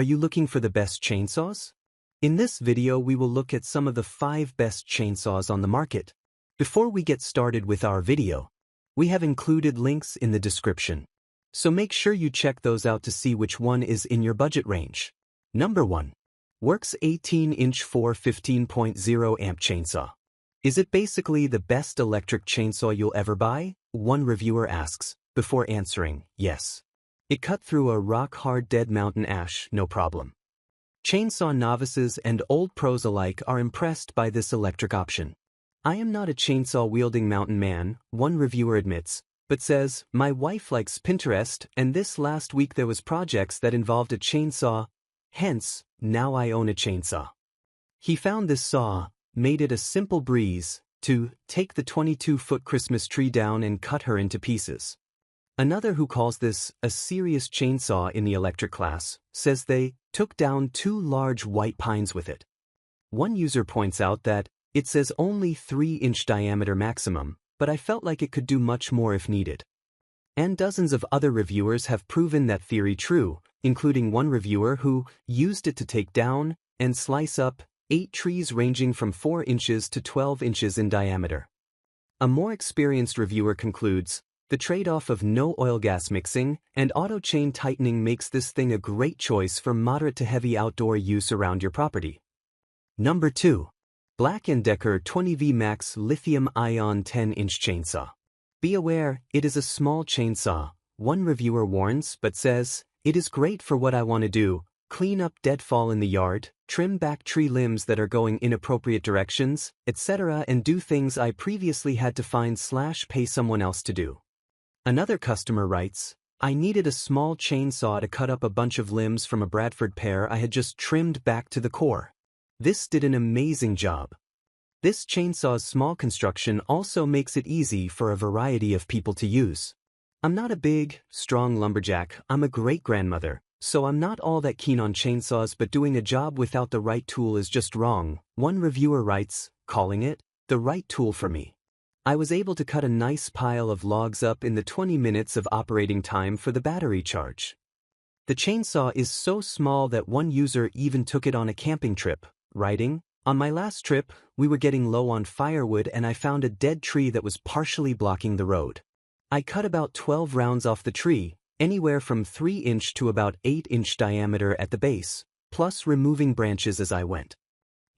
Are you looking for the best chainsaws? In this video we will look at some of the 5 best chainsaws on the market. Before we get started with our video, we have included links in the description. So make sure you check those out to see which one is in your budget range. Number 1. Worx 18-inch 415.0 amp chainsaw. Is it basically the best electric chainsaw you'll ever buy? One reviewer asks, before answering, yes. It cut through a rock-hard dead mountain ash, no problem. Chainsaw novices and old pros alike are impressed by this electric option. I am not a chainsaw-wielding mountain man, one reviewer admits, but says, my wife likes Pinterest and this last week there was projects that involved a chainsaw, hence, now I own a chainsaw. He found this saw, made it a simple breeze, to take the 22-foot Christmas tree down and cut her into pieces. Another who calls this a serious chainsaw in the electric class, says they took down 2 large white pines with it. One user points out that it says only 3-inch diameter maximum, but I felt like it could do much more if needed. And dozens of other reviewers have proven that theory true, including one reviewer who used it to take down and slice up 8 trees ranging from 4 inches to 12 inches in diameter. A more experienced reviewer concludes, the trade-off of no oil-gas mixing and auto-chain tightening makes this thing a great choice for moderate to heavy outdoor use around your property. Number 2. Black & Decker 20V Max Lithium-ion 10-inch chainsaw. Be aware, it is a small chainsaw, one reviewer warns but says, it is great for what I want to do, clean up deadfall in the yard, trim back tree limbs that are going inappropriate directions, etc. and do things I previously had to pay someone else to do. Another customer writes, I needed a small chainsaw to cut up a bunch of limbs from a Bradford pear I had just trimmed back to the core. This did an amazing job. This chainsaw's small construction also makes it easy for a variety of people to use. I'm not a big, strong lumberjack, I'm a great-grandmother, so I'm not all that keen on chainsaws, but doing a job without the right tool is just wrong, one reviewer writes, calling it the right tool for me. I was able to cut a nice pile of logs up in the 20 minutes of operating time for the battery charge. The chainsaw is so small that one user even took it on a camping trip, writing, on my last trip, we were getting low on firewood and I found a dead tree that was partially blocking the road. I cut about 12 rounds off the tree, anywhere from 3-inch to about 8-inch diameter at the base, plus removing branches as I went.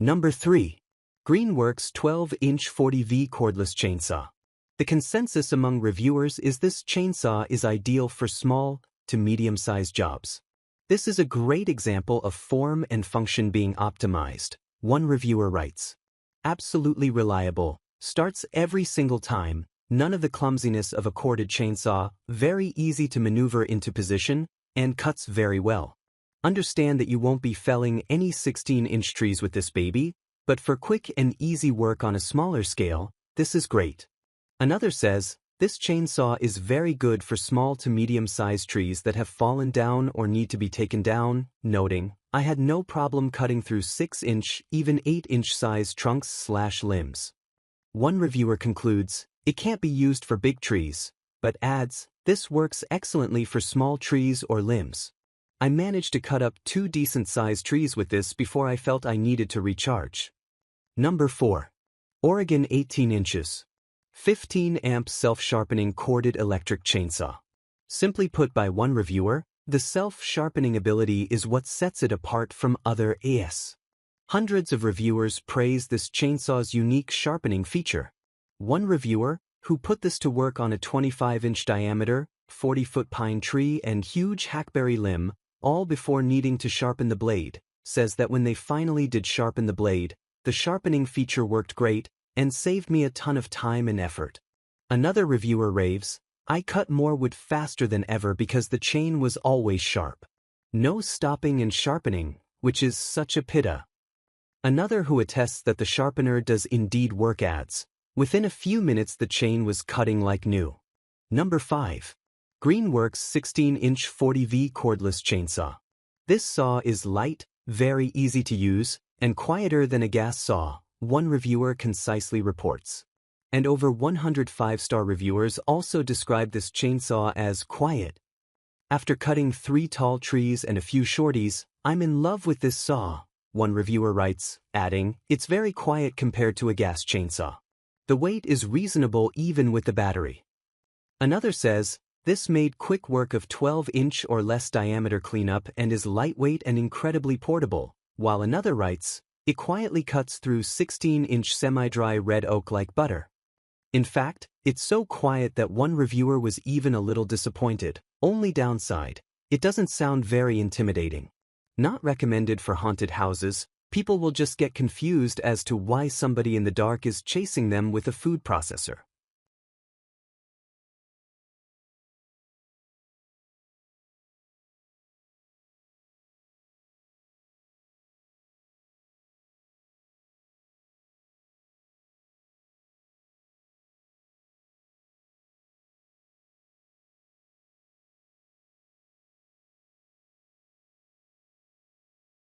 Number 3. Greenworks 12-inch 40V Cordless Chainsaw. The consensus among reviewers is this chainsaw is ideal for small to medium-sized jobs. This is a great example of form and function being optimized, one reviewer writes. Absolutely reliable, starts every single time, none of the clumsiness of a corded chainsaw, very easy to maneuver into position, and cuts very well. Understand that you won't be felling any 16-inch trees with this baby, but for quick and easy work on a smaller scale, this is great. Another says, this chainsaw is very good for small to medium-sized trees that have fallen down or need to be taken down, noting, I had no problem cutting through 6-inch, even 8-inch size trunks/limbs. One reviewer concludes, it can't be used for big trees, but adds, this works excellently for small trees or limbs. I managed to cut up 2 decent-sized trees with this before I felt I needed to recharge. Number 4. Oregon 18 inches. 15 amp self-sharpening corded electric chainsaw. Simply put by one reviewer, the self-sharpening ability is what sets it apart from other AS. Hundreds of reviewers praise this chainsaw's unique sharpening feature. One reviewer, who put this to work on a 25-inch diameter, 40-foot pine tree and huge hackberry limb, all before needing to sharpen the blade, says that when they finally did sharpen the blade, the sharpening feature worked great and saved me a ton of time and effort. Another reviewer raves, I cut more wood faster than ever because the chain was always sharp. No stopping and sharpening, which is such a pitta. Another who attests that the sharpener does indeed work adds, within a few minutes the chain was cutting like new. Number 5. Greenworks 16-inch 40V Cordless Chainsaw. This saw is light, very easy to use, and quieter than a gas saw, one reviewer concisely reports. And over 100 5-star reviewers also describe this chainsaw as quiet. After cutting 3 tall trees and a few shorties, "I'm in love with this saw," one reviewer writes, adding, "It's very quiet compared to a gas chainsaw. The weight is reasonable even with the battery." Another says, "This made quick work of 12-inch or less diameter cleanup and is lightweight and incredibly portable," while another writes, "It quietly cuts through 16-inch semi-dry red oak like butter." In fact, it's so quiet that one reviewer was even a little disappointed. Only downside: it doesn't sound very intimidating. Not recommended for haunted houses. People will just get confused as to why somebody in the dark is chasing them with a food processor.